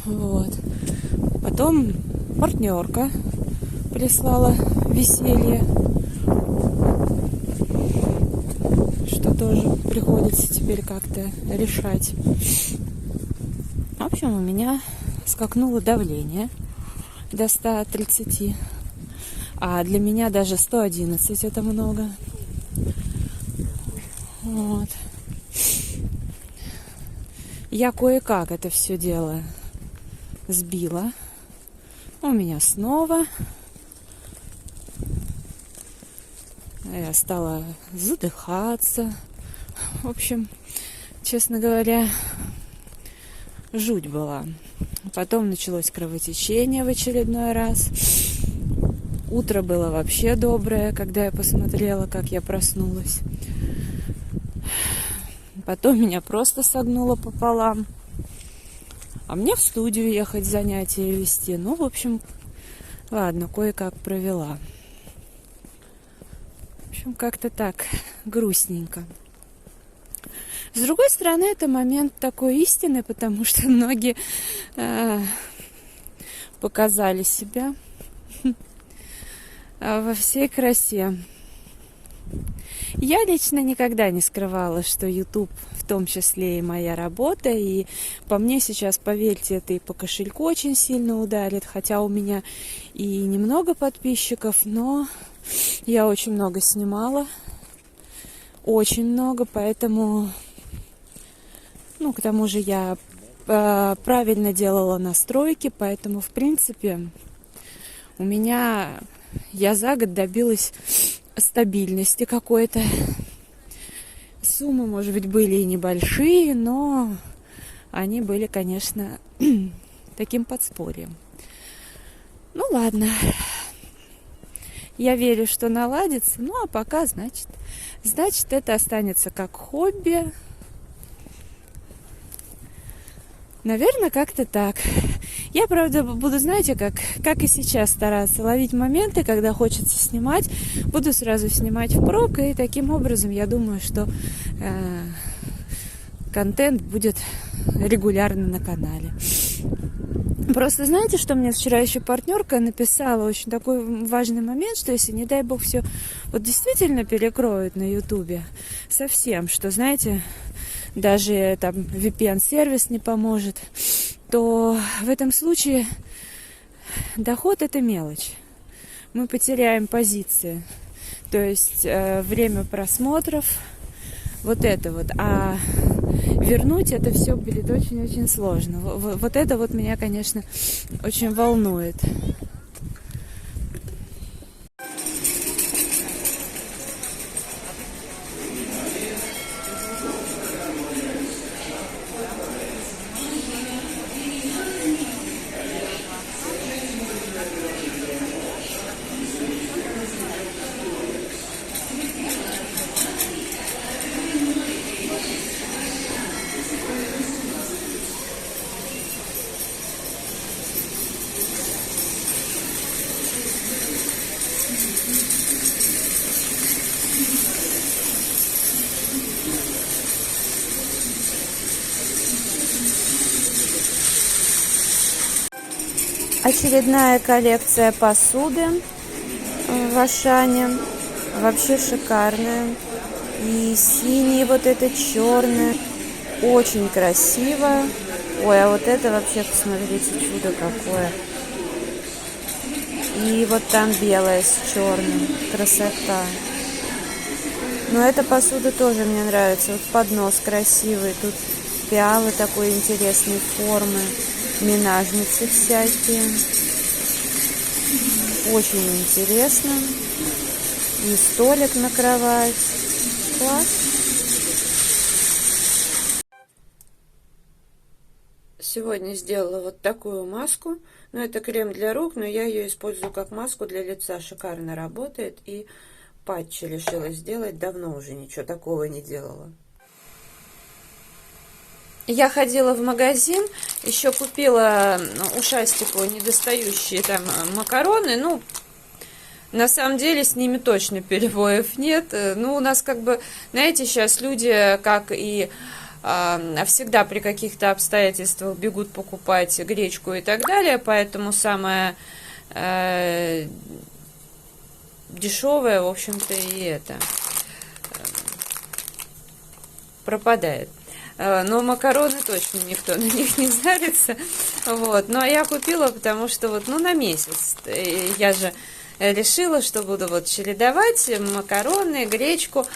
Speaker 1: Вот. Потом партнерка прислала веселье, что тоже приходится теперь как-то решать. В общем, у меня скакнуло давление до 130, а для меня даже 111 это много. Вот. Я кое-как это все дело сбила. У меня снова. Я стала задыхаться. В общем, честно говоря, жуть была. Потом началось кровотечение в очередной раз. Утро было вообще доброе, когда я посмотрела, как я проснулась. Потом меня просто согнуло пополам. А мне в студию ехать, занятия вести. Ну, в общем, ладно, кое-как провела. В общем, как-то так грустненько. С другой стороны, это момент такой истины, потому что многие показали себя во всей красе. Я лично никогда не скрывала, что YouTube в том числе и моя работа, и по мне сейчас, поверьте, это и по кошельку очень сильно ударит, хотя у меня и немного подписчиков, но я очень много снимала, очень много, поэтому, к тому же я правильно делала настройки, поэтому, в принципе, я за год добилась стабильности какой-то. Суммы, может быть, были и небольшие, но они были, конечно, таким подспорьем. Ну ладно. Я верю, что наладится. Ну, а пока, значит, это останется как хобби. Наверное, как-то так. Я, правда, буду, знаете, как и сейчас стараться ловить моменты, когда хочется снимать. Буду сразу снимать впрок, и таким образом, я думаю, что контент будет регулярно на канале. Просто знаете, что мне вчера еще партнерка написала? Очень такой важный момент, что если, не дай бог, все вот действительно перекроют на Ютубе совсем, что, знаете, даже там VPN-сервис не поможет, то в этом случае доход – это мелочь. Мы потеряем позиции, то есть время просмотров, вот это вот. А вернуть это все будет очень-очень сложно. Вот это вот меня, конечно, очень волнует. Очередная коллекция посуды в Ашане. Вообще шикарная. И синий, вот это черный. Очень красиво. Ой, а вот это вообще, посмотрите, чудо какое. И вот там белое с черным. Красота. Но эта посуда тоже мне нравится. Вот поднос красивый. Тут пиалы такой интересной формы. Минажницы всякие. Очень интересно. И столик на кровать. Класс. Сегодня сделала вот такую маску. Это крем для рук, но я ее использую как маску для лица. Шикарно работает. И патчи решила сделать. Давно уже ничего такого не делала. Я ходила в магазин, еще купила ушастику недостающие там макароны. На самом деле с ними точно перебоев нет. У нас знаете, сейчас люди, как и всегда при каких-то обстоятельствах бегут покупать гречку и так далее, поэтому самое дешевое, в общем-то, и это пропадает. Но макароны точно никто на них не зарится. Ну, а я купила, потому что на месяц. Я же решила, что буду чередовать макароны, гречку.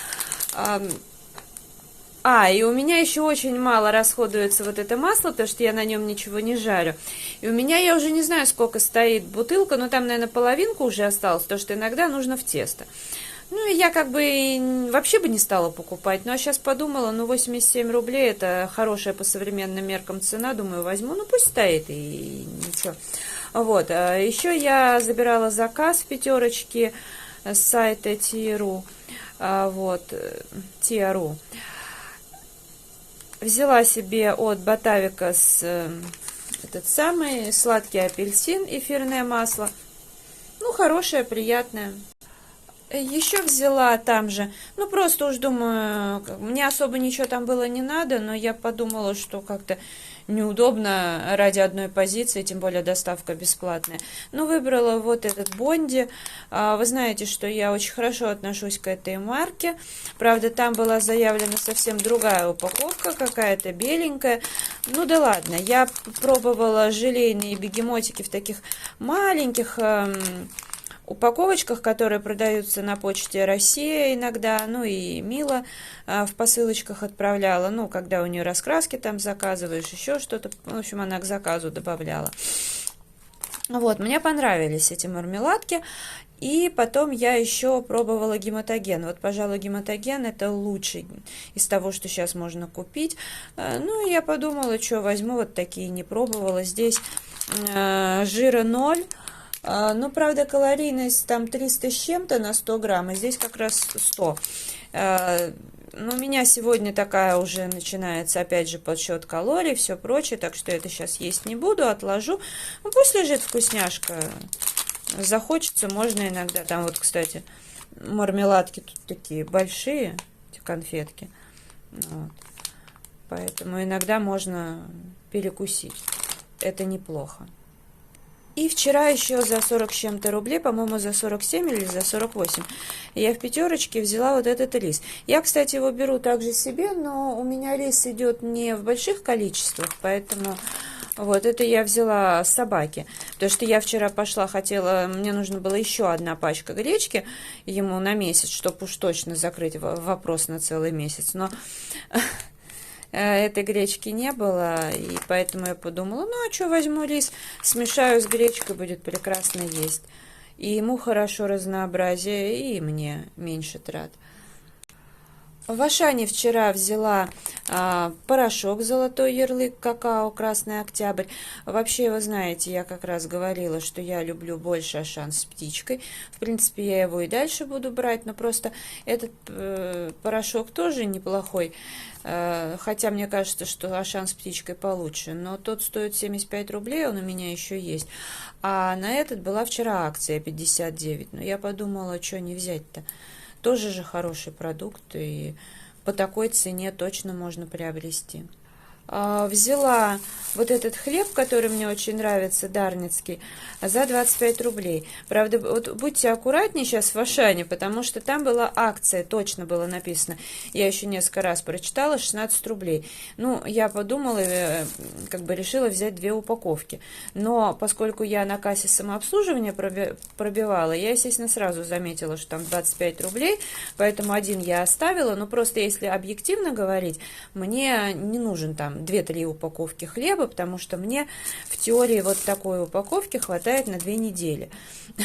Speaker 1: И у меня еще очень мало расходуется вот это масло, потому что я на нем ничего не жарю. И у меня, я уже не знаю, сколько стоит бутылка, но там, наверное, половинку уже осталось, потому что иногда нужно в тесто. Я вообще бы не стала покупать. А сейчас подумала, 87 рублей, это хорошая по современным меркам цена. Думаю, возьму, пусть стоит и ничего. Еще я забирала заказ в пятерочке с сайта Tia.ru. Tia.ru. Взяла себе от Ботавика этот самый сладкий апельсин, эфирное масло. Хорошее, приятное.
Speaker 2: Еще взяла там же, ну просто уж думаю, мне особо ничего там было не надо, но я подумала, что как-то неудобно ради одной позиции, тем более доставка бесплатная. Ну, выбрала вот этот Бонди. Вы знаете, что я очень хорошо отношусь к этой марке. Правда, там была заявлена совсем другая упаковка, какая-то беленькая. Ну да ладно, я пробовала желейные бегемотики в таких маленьких упаковочках, которые продаются на почте Россия иногда, ну и Мила в посылочках отправляла, ну, когда у нее раскраски там заказываешь, еще что-то, в общем, она к заказу добавляла. Вот, мне понравились эти мармеладки, и потом я еще пробовала гематоген. Вот, пожалуй, гематоген это лучший из того, что сейчас можно купить. Ну, я подумала, что возьму вот такие, не пробовала. Здесь жира 0. Ну, правда, калорийность там 300 с чем-то на 100 грамм, и здесь как раз 100. Но у меня сегодня такая уже начинается, опять же, подсчет калорий, все прочее, так что это сейчас есть не буду, отложу. Ну, пусть лежит вкусняшка. Захочется, можно иногда. Там вот, кстати, мармеладки тут такие большие, эти конфетки. Вот. Поэтому иногда можно перекусить. Это неплохо. И вчера еще за 40 с чем-то рублей, по-моему, за 47 или за 48, я в пятерочке взяла вот этот рис. Я, кстати, его беру также себе, но у меня рис идет не в больших количествах, поэтому вот это я взяла собаке. Потому что я вчера пошла, хотела, мне нужно было еще одна пачка гречки ему на месяц, чтобы уж точно закрыть вопрос на целый месяц. Но этой гречки не было, и поэтому я подумала, ну а что, возьму рис, смешаю с гречкой, будет прекрасно есть. И ему хорошо разнообразие, и мне меньше трат. В Ашане вчера взяла порошок «Золотой ярлык какао», «Красный октябрь». Вообще, вы знаете, я как раз говорила, что я люблю больше Ашан с птичкой. В принципе, я его и дальше буду брать, но просто этот порошок тоже неплохой. Хотя мне кажется, что Ашан с птичкой получше. Но тот стоит 75 рублей, он у меня еще есть. А на этот была вчера акция 59. Но я подумала, что не взять-то. Тоже же хороший продукт, и по такой цене точно можно приобрести. Взяла вот этот хлеб, который мне очень нравится, дарницкий, за 25 рублей. Правда, вот будьте аккуратнее сейчас в Ашане, потому что там была акция, точно было написано. Я еще несколько раз прочитала, 16 рублей. Ну, я подумала, как бы решила взять 2 упаковки. Но поскольку я на кассе самообслуживания пробивала, я, естественно, сразу заметила, что там 25 рублей, поэтому один я оставила. Но просто если объективно говорить, мне не нужен там 2-3 упаковки хлеба, потому что мне в теории вот такой упаковки хватает на 2 недели.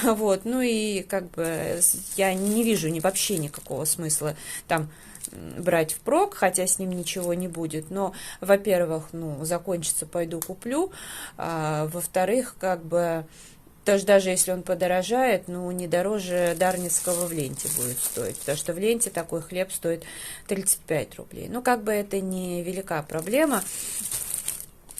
Speaker 2: Вот, ну и как бы я не вижу вообще никакого смысла там брать впрок, хотя с ним ничего не будет. Но, во-первых, ну, закончится, пойду куплю. Во-вторых, как бы даже если он подорожает, ну, не дороже дарницкого в ленте будет стоить, потому что в ленте такой хлеб стоит 35 рублей. Ну, как бы это не велика проблема.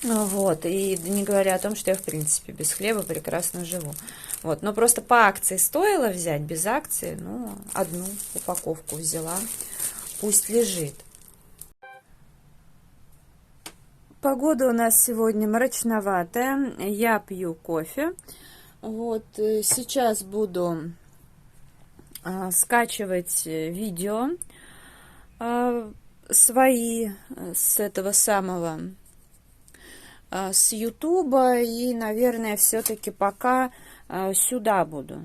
Speaker 2: Вот, и не говоря о том, что я, в принципе, без хлеба прекрасно живу. Вот, но просто по акции стоило взять, без акции, ну, одну упаковку взяла, пусть лежит. Погода у нас сегодня мрачноватая, я пью кофе. Вот, сейчас буду скачивать видео свои с этого самого, с Ютуба, и, наверное, все-таки пока сюда буду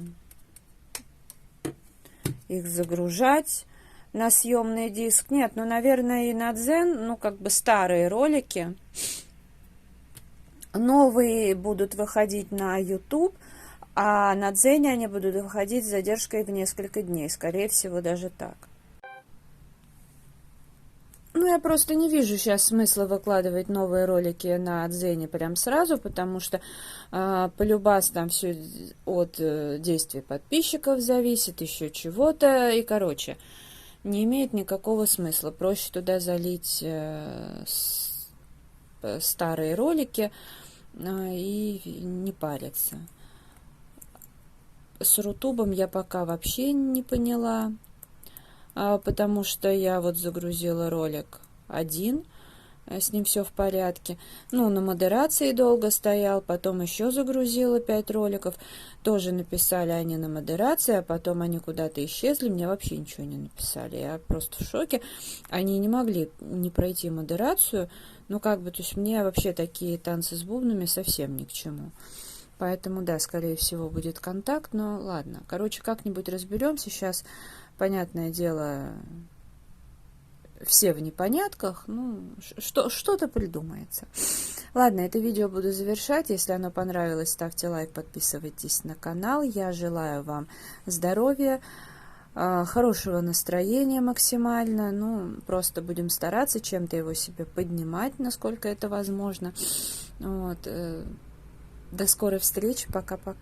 Speaker 2: их загружать на съемный диск. Нет, ну, наверное, и на Дзен, ну, как бы старые ролики. Новые будут выходить на YouTube, а на Дзене они будут выходить с задержкой в несколько дней. Скорее всего, даже так. Ну, я просто не вижу сейчас смысла выкладывать новые ролики на Дзене прям сразу, потому что полюбас там все от действий подписчиков зависит, еще чего-то. И, короче, не имеет никакого смысла. Проще туда залить старые ролики и не париться.
Speaker 1: с Рутубом я пока вообще не поняла, потому что я вот загрузила ролик один, с ним все в порядке. Ну, на модерации долго стоял, потом еще загрузила 5 роликов. Тоже написали они на модерации, а потом они куда-то исчезли, мне вообще ничего не написали. Я просто в шоке. Они не могли не пройти модерацию. Ну, как бы, то есть мне вообще такие танцы с бубнами совсем ни к чему. Поэтому, да, скорее всего, будет контакт, но ладно. Короче, как-нибудь разберемся. Сейчас, понятное дело, все в непонятках, ну, что-то придумается. Ладно, это видео буду завершать. Если оно понравилось, ставьте лайк, подписывайтесь на канал. Я желаю вам здоровья, хорошего настроения максимально. Ну, просто будем стараться чем-то его себе поднимать, насколько это возможно. Вот. До скорой встречи. Пока-пока.